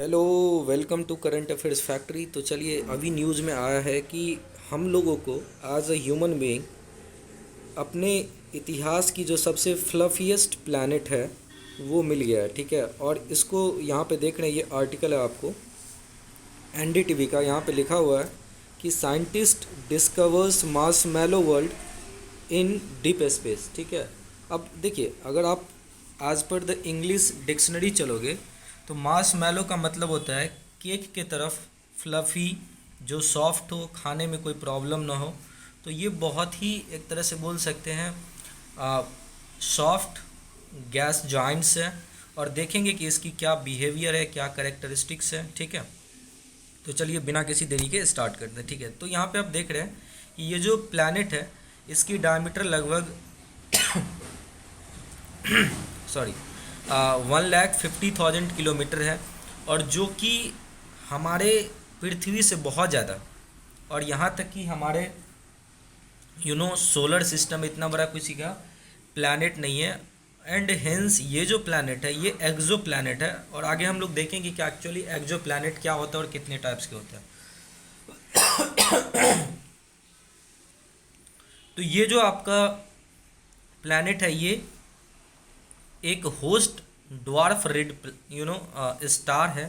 Hello. Welcome to current affairs factory. तो चलिए, अभी न्यूज़ में आया है कि हम लोगों को एज अ ह्यूमन बीइंग अपने इतिहास की जो सबसे फ्लफीएस्ट प्लैनेट है वो मिल गया है। ठीक है, और इसको यहाँ पे देख रहे हैं, ये आर्टिकल है आपको एनडीटीवी का। यहाँ पे लिखा हुआ है कि scientist discovers marshmallow world in deep space. ठीक है, अब देखिए, अगर आप as per the English dictionary चलोगे तो मार्स मैलो का मतलब होता है केक के तरफ, फ्लफ़ी, जो सॉफ्ट हो, खाने में कोई प्रॉब्लम ना हो। तो ये बहुत ही एक तरह से बोल सकते हैं सॉफ्ट गैस जॉइंट्स है। और देखेंगे कि इसकी क्या बिहेवियर है, क्या करेक्टरिस्टिक्स है। ठीक है, तो चलिए बिना किसी देरी के स्टार्ट करते हैं। ठीक है, तो यहाँ पे आप देख रहे हैं कि ये जो प्लैनेट है इसकी डायमीटर लगभग सॉरी 1,50,000 किलोमीटर है, और जो कि हमारे पृथ्वी से बहुत ज़्यादा, और यहाँ तक कि हमारे सोलर सिस्टम इतना बड़ा किसी का प्लैनेट नहीं है। एंड हेंस ये जो प्लैनेट है ये एक्सो प्लैनेट है, और आगे हम लोग देखेंगे कि एक्चुअली एक्सो प्लैनेट क्या होता है और कितने टाइप्स के होते हैं। तो ये जो आपका प्लैनेट है ये एक होस्ट ड्वार्फ रेड स्टार है,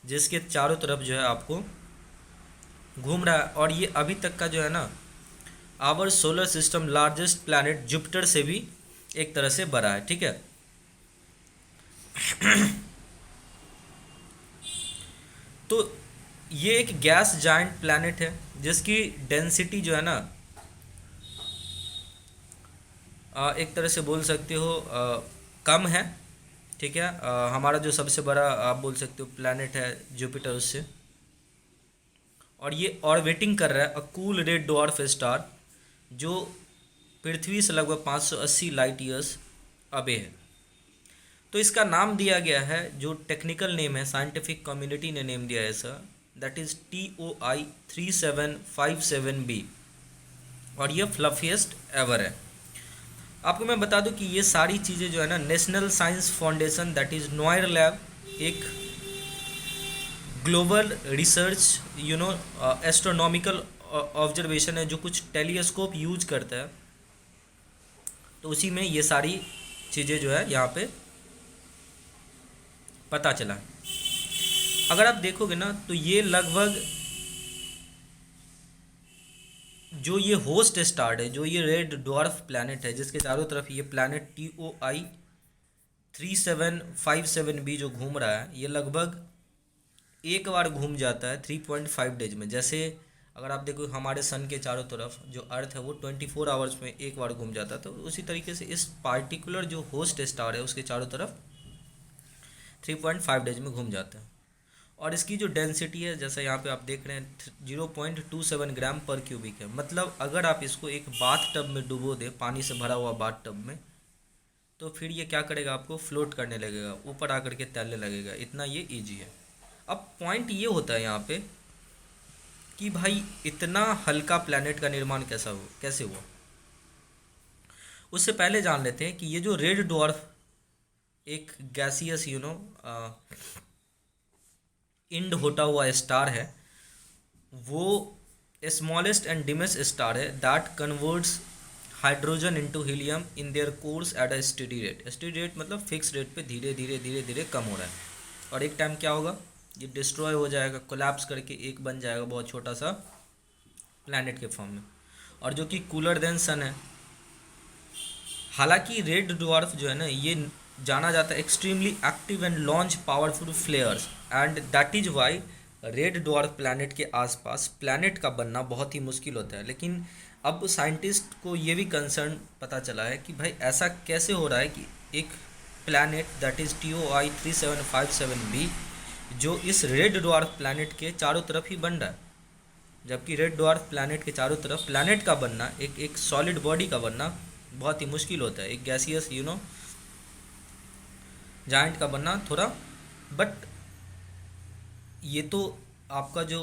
जिसके चारों तरफ जो है आपको घूम रहा है। और ये अभी तक का जो है ना our solar system largest planet Jupiter से भी एक तरह से बड़ा है। ठीक है, तो ये एक गैस जायंट प्लैनेट है जिसकी डेंसिटी जो है ना एक तरह से बोल सकते हो कम है। ठीक है, हमारा जो सबसे बड़ा आप बोल सकते हो प्लैनेट है जुपिटर उससे, और ये ऑर्बिटिंग कर रहा है a cool red dwarf star जो पृथ्वी से लगभग 580 लाइट ईयर्स अबे है। तो इसका नाम दिया गया है, जो टेक्निकल नेम है, साइंटिफिक कम्युनिटी ने नेम दिया है ऐसा, दैट इज़ TOI 3757b, और ये फ्लफीएस्ट एवर है। आपको मैं बता दूं कि ये सारी चीज़ें जो है ना national science foundation that is Noire lab, एक ग्लोबल रिसर्च एस्ट्रोनॉमिकल ऑब्जर्वेशन है जो कुछ टेलीस्कोप यूज करता है। तो उसी में ये सारी चीज़ें जो है यहाँ पे पता चला। अगर आप देखोगे ना तो ये लगभग जो ये होस्ट स्टार है, जो ये रेड ड्वार्फ प्लैनेट है जिसके चारों तरफ ये प्लैनेट TOI 3757b जो घूम रहा है, ये लगभग एक बार घूम जाता है 3.5 डेज में। जैसे अगर आप देखो हमारे सन के चारों तरफ जो अर्थ है वो 24 आवर्स में एक बार घूम जाता है, तो उसी तरीके से इस पार्टिकुलर जो होस्ट स्टार है उसके चारों तरफ 3.5 डेज में घूम जाता है। और इसकी जो डेंसिटी है, जैसे यहाँ पे आप देख रहे हैं, 0.27 ग्राम पर क्यूबिक है। मतलब अगर आप इसको एक बाथ टब में डुबो दे, पानी से भरा हुआ बाथ टब में, तो फिर ये क्या करेगा, आपको फ्लोट करने लगेगा, ऊपर आकर के तैरने लगेगा, इतना ये ईजी है। अब पॉइंट ये होता है यहाँ पे कि भाई इतना हल्का प्लैनेट का निर्माण कैसे हुआ। उससे पहले जान लेते हैं कि ये जो रेड डॉर्फ एक गैसियस इंड होता हुआ स्टार है, वो स्मॉलेस्ट एंड डिमेस्ट स्टार है that converts hydrogen into helium in their course at a steady rate. Steady rate मतलब फिक्स रेट पे धीरे धीरे धीरे धीरे कम हो रहा है, और एक टाइम क्या होगा, ये डिस्ट्रॉय हो जाएगा, कोलैप्स करके एक बन जाएगा बहुत छोटा सा प्लैनेट के फॉर्म में, और जो कि कूलर देन सन है। हालांकि रेड ड्वार्फ जो है ना ये जाना जाता है extremely active and launch powerful flares, and that is why red dwarf planet के आसपास प्लैनेट का बनना बहुत ही मुश्किल होता है। लेकिन अब साइंटिस्ट को ये भी कंसर्न पता चला है कि भाई ऐसा कैसे हो रहा है कि एक planet that is TOI 3757b जो इस रेड ड्वार्फ प्लैनेट के चारों तरफ ही बन रहा है, जबकि रेड ड्वार्फ प्लैनेट के चारों तरफ प्लैनेट का बनना, एक सॉलिड बॉडी का बनना बहुत ही मुश्किल होता है, एक गैसियस जाइंट का बनना थोड़ा। बट ये तो आपका जो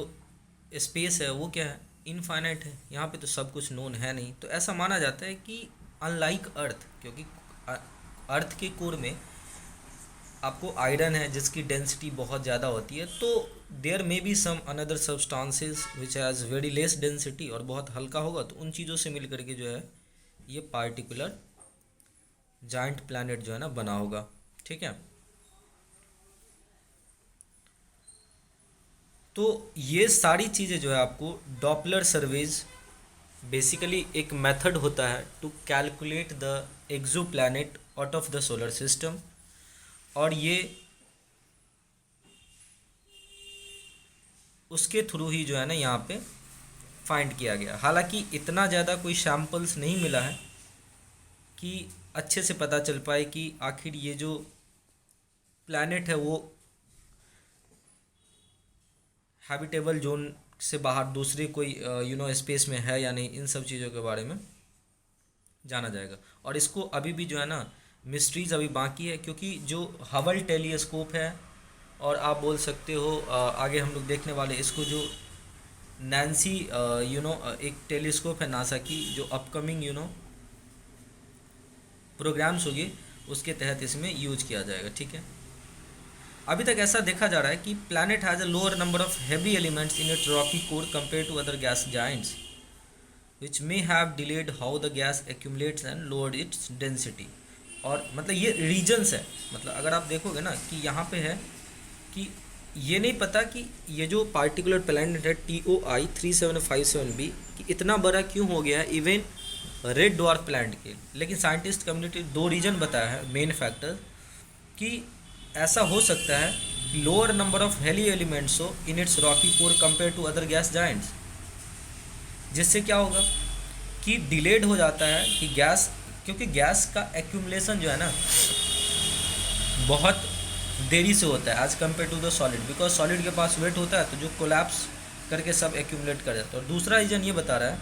स्पेस है वो क्या है, इनफाइनाइट है, यहाँ पे तो सब कुछ नोन है नहीं। तो ऐसा माना जाता है कि अनलाइक अर्थ, क्योंकि अर्थ के कोर में आपको आयरन है जिसकी डेंसिटी बहुत ज़्यादा होती है, तो there may be some another substances which has very less density और बहुत हल्का होगा, तो उन चीज़ों से मिल करके जो है ये पार्टिकुलर जाइंट प्लैनेट जो है ना बना होगा। ठीक है, तो ये सारी चीज़ें जो है आपको डॉपलर सर्वेज, बेसिकली एक मेथड होता है to calculate the exoplanet out of the solar system, और ये उसके थ्रू ही जो है ना यहाँ पे फाइंड किया गया। हालांकि इतना ज़्यादा कोई सैम्पल्स नहीं मिला है कि अच्छे से पता चल पाए कि आखिर ये जो प्लैनेट है वो हैबिटेबल जोन से बाहर दूसरे कोई स्पेस में है या नहीं। इन सब चीज़ों के बारे में जाना जाएगा, और इसको अभी भी जो है ना मिस्ट्रीज अभी बाकी है, क्योंकि जो हबल टेलीस्कोप है, और आप बोल सकते हो आगे हम लोग देखने वाले इसको, जो नैन्सी एक टेलीस्कोप है नासा की जो अपकमिंग प्रोग्राम्स होगी उसके तहत इसमें यूज किया जाएगा। ठीक है, अभी तक ऐसा देखा जा रहा है कि planet has a lower number of heavy elements in its rocky core compare to other gas giants which may have delayed how the gas accumulates and lowered its density. और मतलब ये रीजन्स है, मतलब अगर आप देखोगे ना कि यहाँ पे है कि ये नहीं पता कि ये जो पार्टिकुलर प्लैनेट है TOI 3757b कि इतना बड़ा क्यों हो गया है इवन रेड डॉर्फ प्लैनेट के। लेकिन साइंटिस्ट कम्युनिटी दो रीजन बताया है मेन फैक्टर, कि ऐसा हो सकता है कि lower number of heavy elements हो in its rocky core compare to other gas giants, जिससे क्या होगा कि डिलेड हो जाता है कि गैस, क्योंकि गैस का एक्यूमुलेशन जो है ना बहुत देरी से होता है as compare to the solid, because solid के पास वेट होता है तो जो कोलैप्स करके सब एक्यूमुलेट कर जाता है। और दूसरा रीजन ये बता रहा है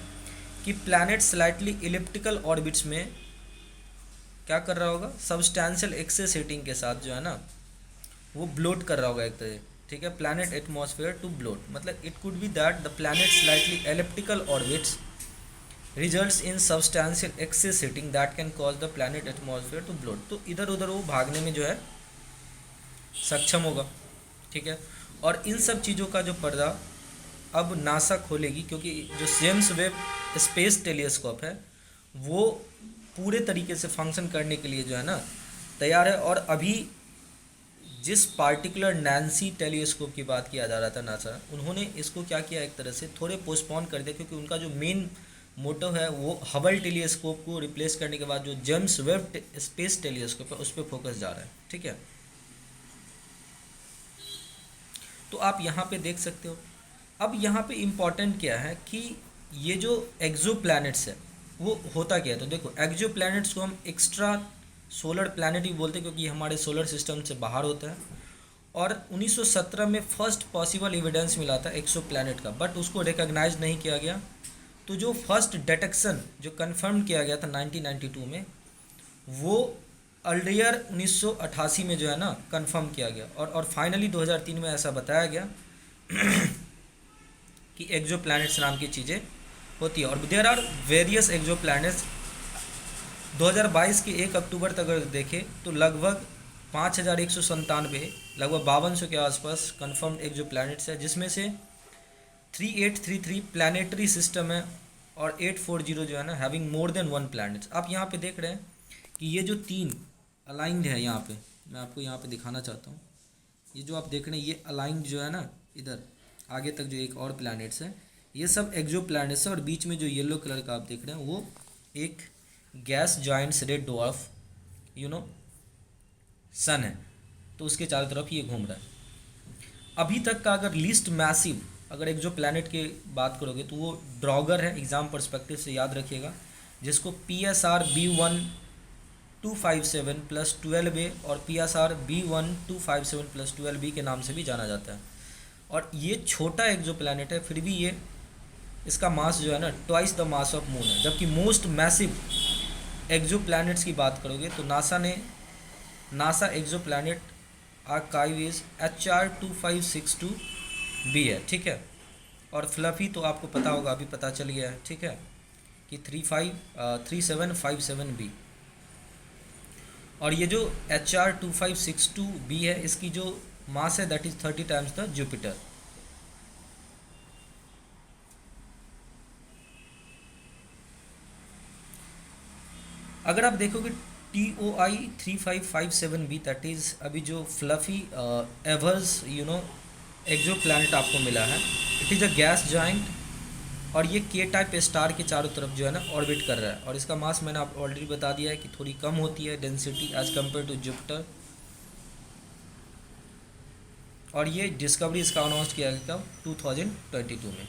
कि प्लैनेट स्लाइटली इलिप्टिकल ऑर्बिट्स में क्या कर रहा होगा, सब्सटैंशियल एक्सेस हीटिंग के साथ जो है ना वो ब्लोट कर रहा होगा एक तरह। ठीक है, प्लैनेट एटमॉस्फेयर टू ब्लोट, मतलब it could be that the planet slightly elliptical orbits results in substantial excess heating that can cause the planet atmosphere to bloat. तो इधर उधर वो भागने में जो है सक्षम होगा। ठीक है, और इन सब चीज़ों का जो पर्दा अब नासा खोलेगी, क्योंकि जो जेम्स वेब स्पेस टेलीस्कोप है वो पूरे तरीके से फंक्शन करने के लिए जो है ना तैयार है। और अभी जिस पार्टिकुलर नैन्सी टेलीस्कोप की बात किया जा रहा था नासा, उन्होंने इसको क्या किया, एक तरह से थोड़े पोस्टपोन कर दिया, क्योंकि उनका जो मेन मोटो है वो हबल टेलीस्कोप को रिप्लेस करने के बाद जो जेम्स वेब स्पेस टेलीस्कोप है उस पर फोकस जा रहा है। ठीक है, तो आप यहाँ पे देख सकते हो। अब यहाँ पे इम्पॉर्टेंट क्या है कि ये जो एक्सो प्लैनेट्स है वो होता क्या है। तो देखो, एक्सो प्लैनेट्स को हम एक्स्ट्रा सोलर प्लैनेट भी बोलते हैं, क्योंकि ये हमारे सोलर सिस्टम से बाहर होता है। और 1917 में फर्स्ट पॉसिबल एविडेंस मिला था एक्सो प्लैनेट का, बट उसको रिकॉग्नाइज नहीं किया गया। तो जो फर्स्ट डिटेक्शन जो कंफर्म किया गया था 1992 में, वो अर्लियर 1988 में जो है ना कंफर्म किया गया, और फाइनली 2003 में ऐसा बताया गया कि एक्सो प्लैनेट्स नाम की चीज़ें होती है। और there are various exoplanets. 2022 के 1 अक्टूबर तक अगर देखें तो लगभग 5197, लगभग 5200 के आसपास कंफर्म्ड एक्सो प्लैनेट्स है, जिसमें से 3833 प्लानिटरी सिस्टम है और 840 जो है ना having more than one planets. आप यहाँ पे देख रहे हैं कि ये जो तीन अलाइंड है, यहाँ पे मैं आपको यहाँ पे दिखाना चाहता हूँ, ये जो आप देख रहे हैं ये अलाइंड जो है ना, इधर आगे तक जो एक और प्लैनेट्स है ये सब एक्सो प्लैनेट्स है। और बीच में जो येलो कलर का आप देख रहे हैं वो एक गैस जाइंट्स रेड डॉर्फ सन है, तो उसके चारों तरफ ये घूम रहा है। अभी तक का अगर लिस्ट मैसिव अगर एक्सो प्लैनेट की बात करोगे तो वो ड्रॉगर है, एग्जाम पर्सपेक्टिव से याद रखिएगा, जिसको PSR B1257 प्लस 12A और PSR B1257 प्लस 12B के नाम से भी जाना जाता है। और ये छोटा एक्सो प्लैनेट है, फिर भी ये इसका मास जो है ना twice the mass of moon है। जबकि मोस्ट मैसिव एक्सो प्लैनेट्स की बात करोगे तो NASA exoplanet archive is HR2562b है। ठीक है, और फ्लफी तो आपको पता होगा, अभी पता चल गया है। ठीक है, कि 3757b। और ये जो HR2562b है, इसकी जो मास है that is 30 times the Jupiter. अगर आप देखोगे TOI3557b दैट इज अभी जो फ्लफी एवर्स एक्सो प्लैनेट आपको मिला है, it is a gas giant और ये के टाइप स्टार के चारों तरफ जो है ना ऑर्बिट कर रहा है। और इसका मास मैंने आप ऑलरेडी बता दिया है कि थोड़ी कम होती है density as compare to Jupiter. और ये डिस्कवरी इसका अनाउंस किया गया 2022 में।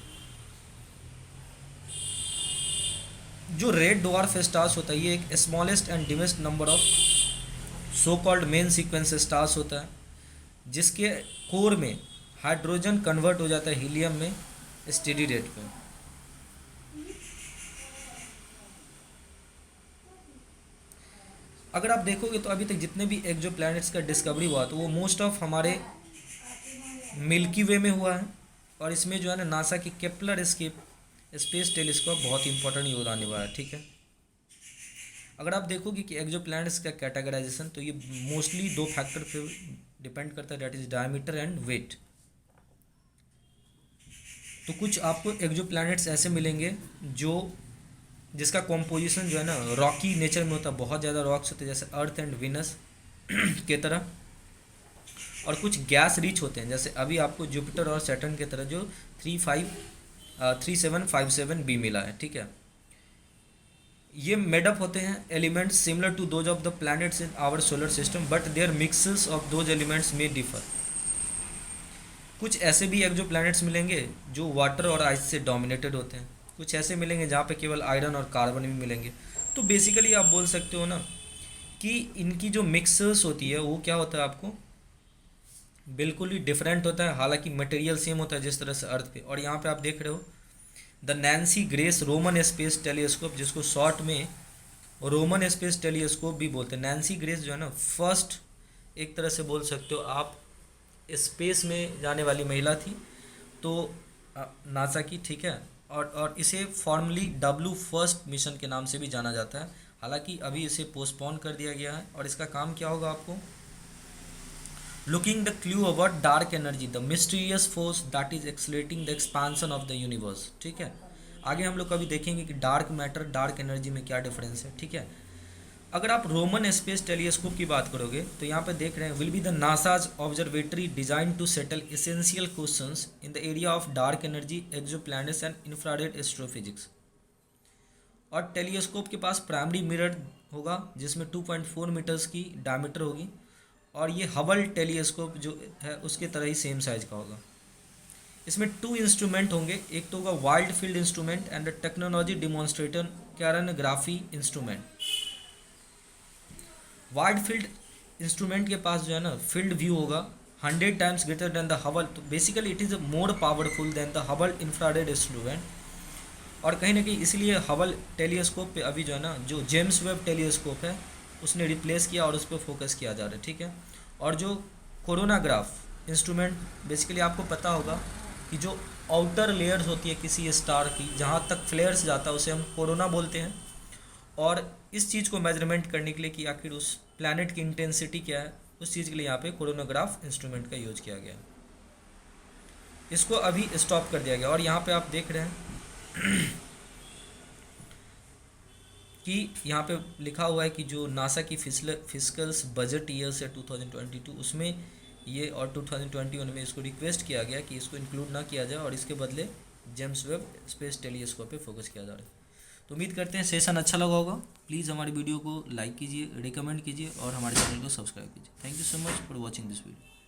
जो रेड डवार्फ स्टार्स होता है, ये एक smallest and dimmest number of so called main sequence stars होता है, जिसके कोर में हाइड्रोजन कन्वर्ट हो जाता है हीलियम में स्टेडी रेट पे। अगर आप देखोगे तो अभी तक जितने भी एक्सो प्लैनेट्स का डिस्कवरी हुआ तो वो मोस्ट ऑफ हमारे मिल्की वे में हुआ है। और इसमें जो है ना नासा की केपलर स्पेस टेलीस्कोप बहुत इंपॉर्टेंट योगदान निभाया है। ठीक है, अगर आप देखोगे कि एक्सो प्लैनेट्स का कैटेगराइजेशन, तो ये मोस्टली दो फैक्टर पे डिपेंड करता है, that is diameter and weight. तो कुछ आपको एक्सो प्लैनेट्स ऐसे मिलेंगे जिसका कॉम्पोजिशन जो है ना रॉकी नेचर में होता है, बहुत ज़्यादा रॉक्स होते हैं जैसे अर्थ एंड विनस के तरह। और कुछ गैस रिच होते हैं जैसे अभी आपको जुपिटर और सैटर्न की तरह जो 3757b मिला है। ठीक है, ये मेडअप होते हैं elements similar to those of the planets in our solar system, but their mixes of those elements में डिफर। कुछ ऐसे भी एक्सो प्लैनेट्स मिलेंगे जो वाटर और आइस से डोमिनेटेड होते हैं, कुछ ऐसे मिलेंगे जहाँ पे केवल आयरन और कार्बन भी मिलेंगे। तो बेसिकली आप बोल सकते हो ना कि इनकी जो मिक्सर्स होती है वो क्या होता है, आपको बिल्कुल ही डिफरेंट होता है। हालांकि मटेरियल सेम होता है जिस तरह से अर्थ पे। और यहाँ पे आप देख रहे हो the Nancy grace Roman space telescope, जिसको शॉर्ट में रोमन स्पेस टेलीस्कोप भी बोलते हैं। नैन्सी ग्रेस जो है ना फर्स्ट एक तरह से बोल सकते हो आप स्पेस में जाने वाली महिला थी, तो नासा की। ठीक है, और इसे फॉर्मली W फर्स्ट मिशन के नाम से भी जाना जाता है। हालांकि अभी इसे पोस्टपोन कर दिया गया है। और इसका काम क्या होगा, आपको looking the clue about dark energy, the mysterious force that is accelerating the expansion of the universe. ठीक है, आगे हम लोग कभी देखेंगे कि डार्क मैटर डार्क एनर्जी में क्या डिफरेंस है। ठीक है, अगर आप रोमन स्पेस टेलीस्कोप की बात करोगे तो यहाँ पे देख रहे हैं will be the NASA's observatory designed to settle essential questions in the area of dark energy, exoplanets and infrared astrophysics. और टेलीस्कोप के पास प्राइमरी मिरर होगा जिसमें 2.4 मीटर्स की डायमीटर होगी। और ये हबल टेलीस्कोप जो है उसके तरह ही सेम साइज का होगा। इसमें 2 इंस्ट्रूमेंट होंगे, एक तो होगा wild field instrument and the technology demonstrator coronagraphy instrument. Wide field instrument के पास जो है ना फील्ड व्यू होगा 100 times greater than the Hubble, तो basically it is more powerful than the Hubble infrared instrument. और कहीं ना कहीं इसलिए हबल टेलीस्कोप पे अभी जो है ना जो जेम्स वेब टेलीस्कोप है उसने रिप्लेस किया और उस पर फोकस किया जा रहा है। ठीक है, और जो कोरोनाग्राफ इंस्ट्रूमेंट, बेसिकली आपको पता होगा कि जो आउटर लेयर्स होती है किसी स्टार की, जहाँ तक फ्लेयर्स जाता है उसे हम कोरोना बोलते हैं। और इस चीज़ को मेजरमेंट करने के लिए कि आखिर उस प्लैनेट की इंटेंसिटी क्या है, उस चीज़ के लिए यहाँ पे कोरोनोग्राफ इंस्ट्रूमेंट का यूज किया गया। इसको अभी स्टॉप कर दिया गया। और यहाँ पे आप देख रहे हैं कि यहाँ पे लिखा हुआ है कि जो नासा की फिस्कल्स बजट ईयर्स है 2022 उसमें ये, और 2021 में इसको रिक्वेस्ट किया गया कि इसको इंक्लूड ना किया जाए और इसके बदले जेम्स वेब स्पेस टेलीस्कोप पे फोकस किया जा रहा है। तो उम्मीद करते हैं सेशन अच्छा लगा होगा। प्लीज़ हमारी वीडियो को लाइक कीजिए, रिकमेंड कीजिए और हमारे चैनल को सब्सक्राइब कीजिए। Thank you so much for watching this video.